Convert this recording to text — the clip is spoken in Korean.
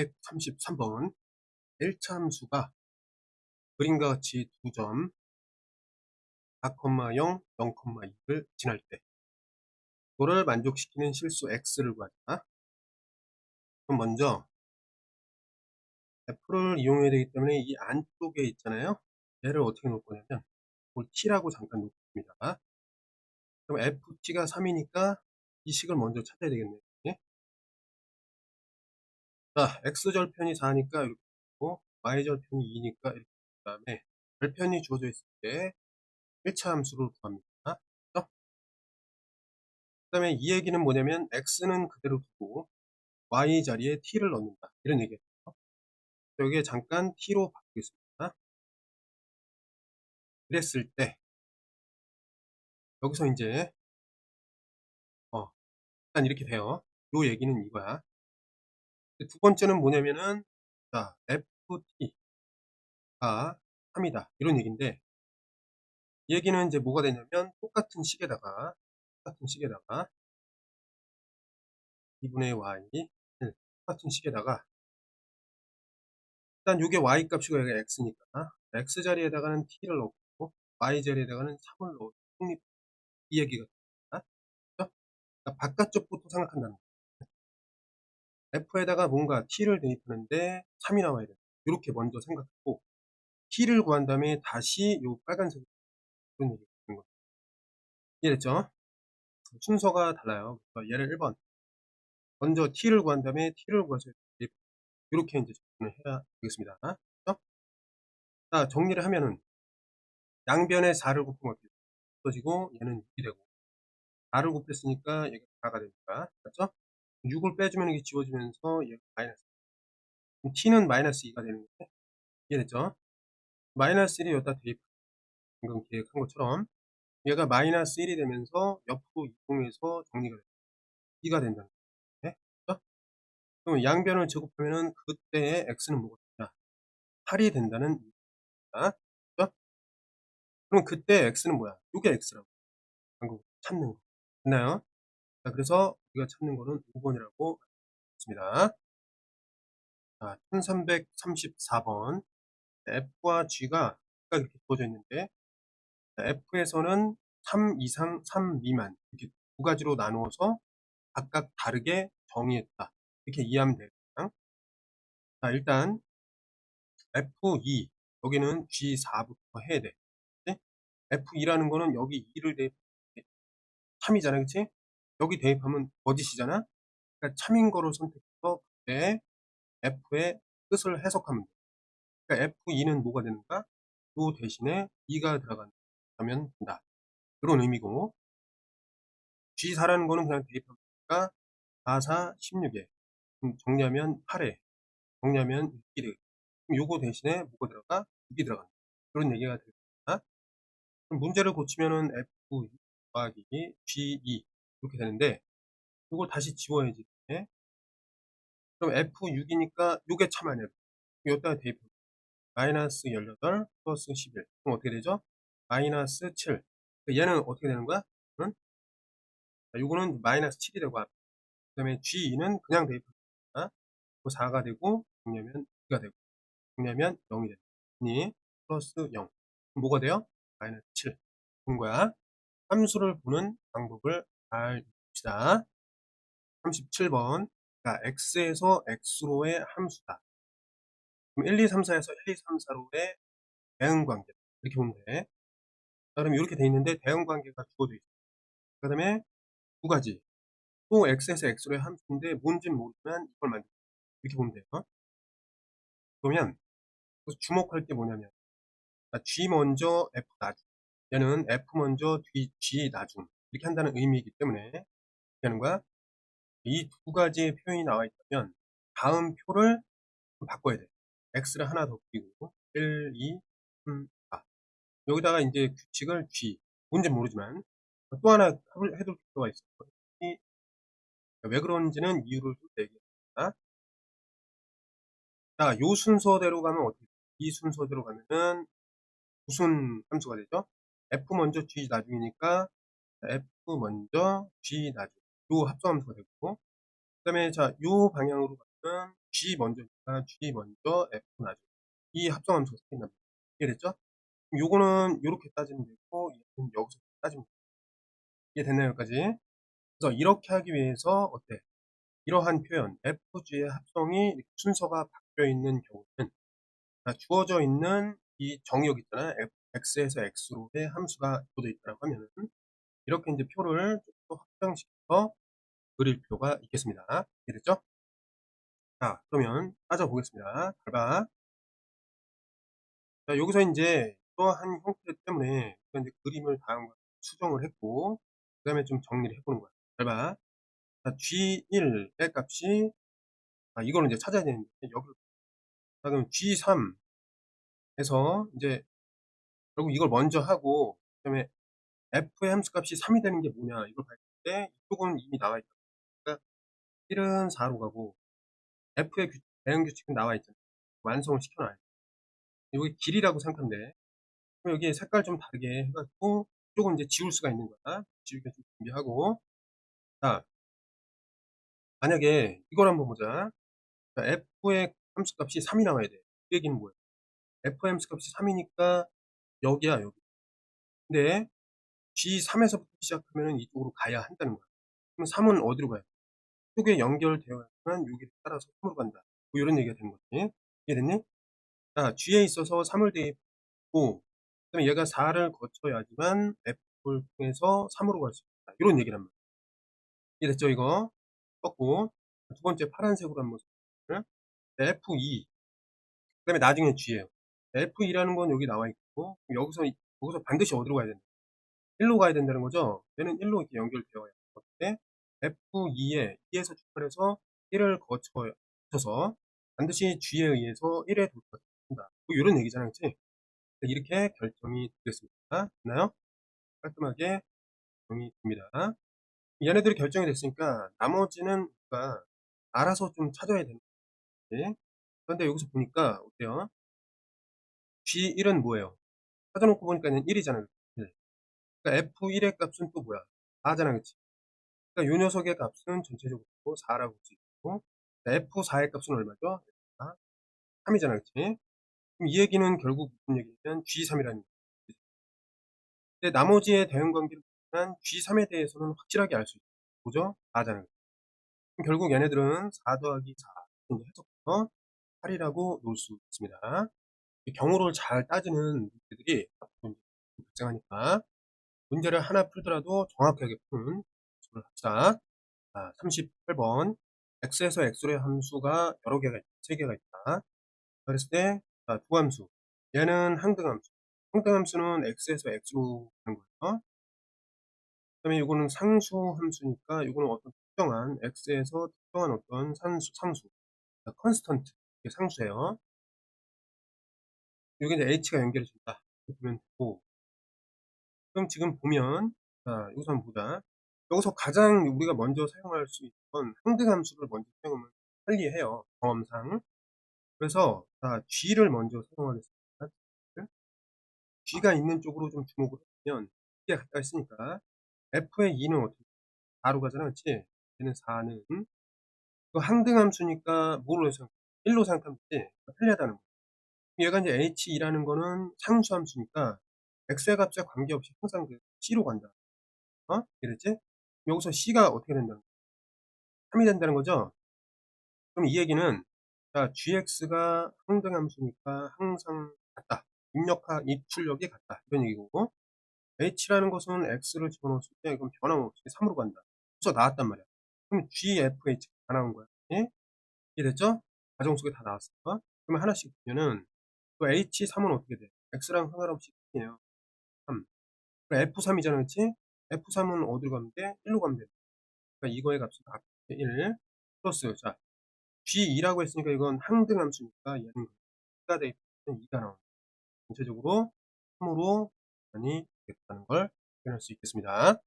1333번 1차 함수가 그림과 같이 2점 4,0, 0,2를 지날 때 이거를 만족시키는 실수 x를 구하자. 그럼 먼저 f를 이용해야 되기 때문에 이 안쪽에 있잖아요. 얘를 어떻게 놓을 거냐면 이걸 t라고 잠깐 놓습니다. 그럼 ft가 3이니까 이 식을 먼저 찾아야 되겠네요. 자, x절편이 4니까 이렇게 있고 y절편이 2니까 이렇게 그 다음에 절편이 주어져 있을 때 1차 함수를 구합니다. 그 다음에 이 얘기는 뭐냐면 x는 그대로 두고 y 자리에 t를 넣는다 이런 얘기예요. 여기에 잠깐 t로 바꾸겠습니다. 그랬을 때 여기서 이제 일단 이렇게 돼요. 요 얘기는 이거야. 두 번째는 뭐냐면은 자 ft가 3이다 이런 얘기인데 이 얘기는 이제 뭐가 되냐면 똑같은 식에다가 2분의 y 똑같은 식에다가 일단 요게 y 값이고 여기가 x니까 x 자리에다가는 t를 넣고 y 자리에다가는 3을 넣고 성립 이 얘기가 됩니다. 그렇죠? 그러니까 바깥쪽부터 생각한다는 거예요. f에다가 뭔가 t를 대입하는데 3이 나와야 돼요. 이렇게 먼저 생각하고 t를 구한 다음에 다시 요 빨간색 그런 얘기가 되는 거예요. 이해됐죠? 순서가 달라요. 그래서 얘를 1번 먼저 t를 구한 다음에 t를 구하셔야 돼요. 이렇게 이제 접근을 해야 되겠습니다. 그렇죠? 자, 정리를 하면은 양변에 4를 곱하면 어떻게 없어지고 얘는 6이 되고 4를 곱했으니까 얘가 4가 됩니다. 맞죠? 6을 빼주면 이게 지워지면서 얘가 마이너스. 그럼 t는 마이너스 2가 되는 건데 이해됐죠? 마이너스 1이 여기다 대입 방금 계획한 것처럼 얘가 마이너스 1이 되면서 옆으로 이동해서 정리가 됩니다. 2가 된다는 거예요. 그렇죠? 그럼 양변을 제곱하면은 그때의 x는 뭐가 되냐? 8이 된다는 얘기입니다. 그렇죠? 그럼 그때 x는 뭐야? 이게 x라고 방금 찾는 거. 됐나요? 자, 그래서 우리가 찾는 거는 5번이라고 했습니다. 자, 1334번 F와 G가 이렇게 주어져 있는데 F에서는 3 이상 3 미만 이렇게 두 가지로 나누어서 각각 다르게 정의했다. 이렇게 이해하면 돼요. 자, 일단 F2 여기는 G4부터 해야 돼. 그치? F2라는 거는 여기 2를 대입 3이잖아. 그치? 여기 대입하면 거짓이잖아. 그러니까 참인 거를 선택해서 그때 F의 뜻을 해석하면 돼. 그러니까 F2는 뭐가 되는가? 요 대신에 2가 들어가면 된다. 이런 의미고 G4라는 거는 그냥 대입하니까 4, 4, 16에 정리하면 8에 정리하면 6이 되겠다. 그럼 요거 대신에 뭐가 들어가? 6이 들어간다. 그런 얘기가 되겠다. 그럼 문제를 고치면은 F2 더하기 G2 이렇게 되는데 이걸 다시 지워야지. 네? 그럼 F6이니까 요게 참 아니야. 여기다가 대입 마이너스 18 플러스 11 그럼 어떻게 되죠? 마이너스 7 얘는 어떻게 되는 거야? 요거는 마이너스 7이 되고 그 다음에 G2는 그냥 대입합니다. 4가 되고 정리하면 2가 되고 정리하면 0이 됩니다. 2 플러스 0 뭐가 돼요? 마이너스 7 본 거야. 함수를 보는 방법을 잘 봅시다. 37번 자, x에서 x로의 함수다. 그럼 1, 2, 3, 4에서 1, 2, 3, 4로의 대응관계 이렇게 보면 돼. 자, 그럼 이렇게 돼 있는데 대응관계가 주어져 있어. 그 다음에 두 가지 또 x에서 x로의 함수인데 뭔지는 모르지만 이걸 만들어 이렇게 보면 돼요. 그러면 주목할 게 뭐냐면 G 먼저 F 나중 얘는 F 먼저 G 나중 이렇게 한다는 의미이기 때문에 이렇게 하는 거야. 이 두 가지의 표현이 나와 있다면 다음 표를 바꿔야 돼. X를 하나 더 그리고 1, 2, 3, 4 여기다가 이제 규칙을 G 뭔지 모르지만 또 하나 해둘 필요가 있어. 왜 그런지는 이유를 좀 얘기합니다. 자, 요 순서대로 가면 어떻게 돼? 이 순서대로 가면은 무슨 함수가 되죠? F 먼저 G 나중이니까 F 먼저 G 나중 요 합성함수가 되고 그 다음에 자 요 방향으로 경우는 G 먼저니까 G 먼저 F 나중에 이 합성함수가 생긴답니다. 이해됐죠? 그럼 요거는 요렇게 따지면 되고 얘는 여기서 따지면 돼요. 이해됐나요 여기까지? 그래서 이렇게 하기 위해서 어때? 이러한 표현 FG의 합성이 순서가 바뀌어 있는 경우는 주어져 있는 이 정의역 있잖아요. X에서 X로의 함수가 주어져 있다고 하면은 이렇게 이제 표를 좀 더 확장시켜서 그릴 필요가 있겠습니다. 이해됐죠? 자, 그러면 따져보겠습니다. 잘 봐. 자, 여기서 이제 이러한 형태 때문에 우리가 이제 그림을 다음과 같이 수정을 했고, 그 다음에 좀 정리를 해보는 거야. 잘 봐. 자, G1의 값이, 이거를 이제 찾아야 되는데, 여기, 자, 그럼 G3에서 이제, 결국 이걸 먼저 하고, 그 다음에 F의 함수값이 3이 되는 게 뭐냐, 이걸 봤을 때, 이쪽은 이미 나와 있다. 그러니까 1은 4로 가고, F의 대응 규칙은 나와 있잖아. 완성을 시켜놔야 돼. 여기 길이라고 생각하면 돼. 그럼 여기 색깔 좀 다르게 해가지고 이쪽은 이제 지울 수가 있는 거야. 지우개 좀 준비하고. 자, 만약에 이걸 한번 보자. 자, F의 함수값이 3이 나와야 돼. 그 얘기는 뭐야? F의 함수값이 3이니까 여기야, 여기. 근데 G3에서부터 시작하면 이쪽으로 가야 한다는 거야. 그럼 3은 어디로 가야 돼? 이쪽에 연결되어야만 여기를 따라서 3으로 간다. 뭐 이런 얘기가 되는 거지. 이해됐니? 자, G에 있어서 3을 대입하고, 그 다음에 얘가 4를 거쳐야지만 F를 통해서 3으로 갈 수 있다. 이런 얘기란 말이야. 이해됐죠, 이거? 떴고. 두 번째 파란색으로 한번 써볼게요. F2. 그 다음에 나중에 G예요. F2라는 건 여기 나와 있고, 여기서 반드시 어디로 가야 된다? 1로 가야 된다는 거죠? 얘는 1로 이렇게 연결되어야 되는데, F2에 2에서 출발해서 1을 거쳐서 반드시 G에 의해서 1에 도착한다. 뭐 이런 얘기잖아요, 그치? 이렇게 결정이 되겠습니다. 됐나요? 깔끔하게 결정이 됩니다. 얘네들이 결정이 됐으니까 나머지는 우리가 알아서 좀 찾아야 되는 거지. 그런데 여기서 보니까 어때요? G1은 뭐예요? 찾아놓고 보니까 1이잖아요. 1. 그러니까 F1의 값은 또 뭐야? 4잖아, 그치? 그러니까 요 녀석의 값은 전체적으로 4라고 볼 수 있고, F4의 값은 얼마죠? 3이잖아, 그치? 그럼 이 얘기는 결국 무슨 얘기냐면 G3이라는 얘기지. 근데 나머지의 대응 관계를 보면 G3에 대해서는 확실하게 알 수 있죠. 뭐죠? 4잖아. 그럼 결국 얘네들은 4 더하기 4 이제 해석해서 8이라고 놓을 수 있습니다. 경우를 잘 따지는 문제들이 앞으로 발생하니까 문제를 하나 풀더라도 정확하게 푸는 연습을 합시다. 자, 38번. x에서 x로의 함수가 여러 개가 있다. 3개가 있다. 그랬을 때, 자, 두 함수. 얘는 항등함수. 항등함수는 x에서 x로 하는 거예요. 그 다음에 이거는 상수함수니까 이거는 어떤 특정한 x에서 특정한 어떤 상수. 컨스턴트. 이게 상수예요. 여기 이제 h가 연결이 된다. 이렇게 보면 되고. 그럼 지금 보면, 자, 여기서 한번 보자. 여기서 가장 우리가 먼저 사용할 수 있던 항등함수를 먼저 사용하면 편리해요. 경험상. 그래서, 자, G를 먼저 사용하겠습니다. G가 있는 쪽으로 좀 주목을 하면, G가 가까이 있으니까, F의 2는 어떻게, 4로 가잖아, 그치? 얘는 4는, 그 항등함수니까, 뭐로 생각해? 1로 생각하면 되지? 편리하다는 거. 얘가 이제 H2라는 거는 상수함수니까, X의 값에 관계없이 항상 그 C로 간다. 이랬지? 여기서 C가 어떻게 된다는 거야? 3이 된다는 거죠? 그럼 이 얘기는, 자, GX가 항등함수니까 항상 같다. 입출력이 같다. 이런 얘기고, H라는 것은 X를 집어넣었을 때, 이건 변함없이 3으로 간다. 그래서 나왔단 말이야. 그럼 GFH가 다 나온 거야. 예? 이해됐죠? 가정 속에 다 나왔어. 그러면 하나씩 보면은, 또 H3은 어떻게 돼? X랑 상관없이 3이에요. 3. F3이잖아, 그치? F3은 어디로 가면 돼? 1로 가면 돼. 그러니까 이거의 값은 1 플러스, 자, G2라고 했으니까 이건 항등함수니까 얘는 2가 대입하면 2가 나옵니다. 전체적으로 3으로 많이 되겠다는 걸 확인할 수 있겠습니다.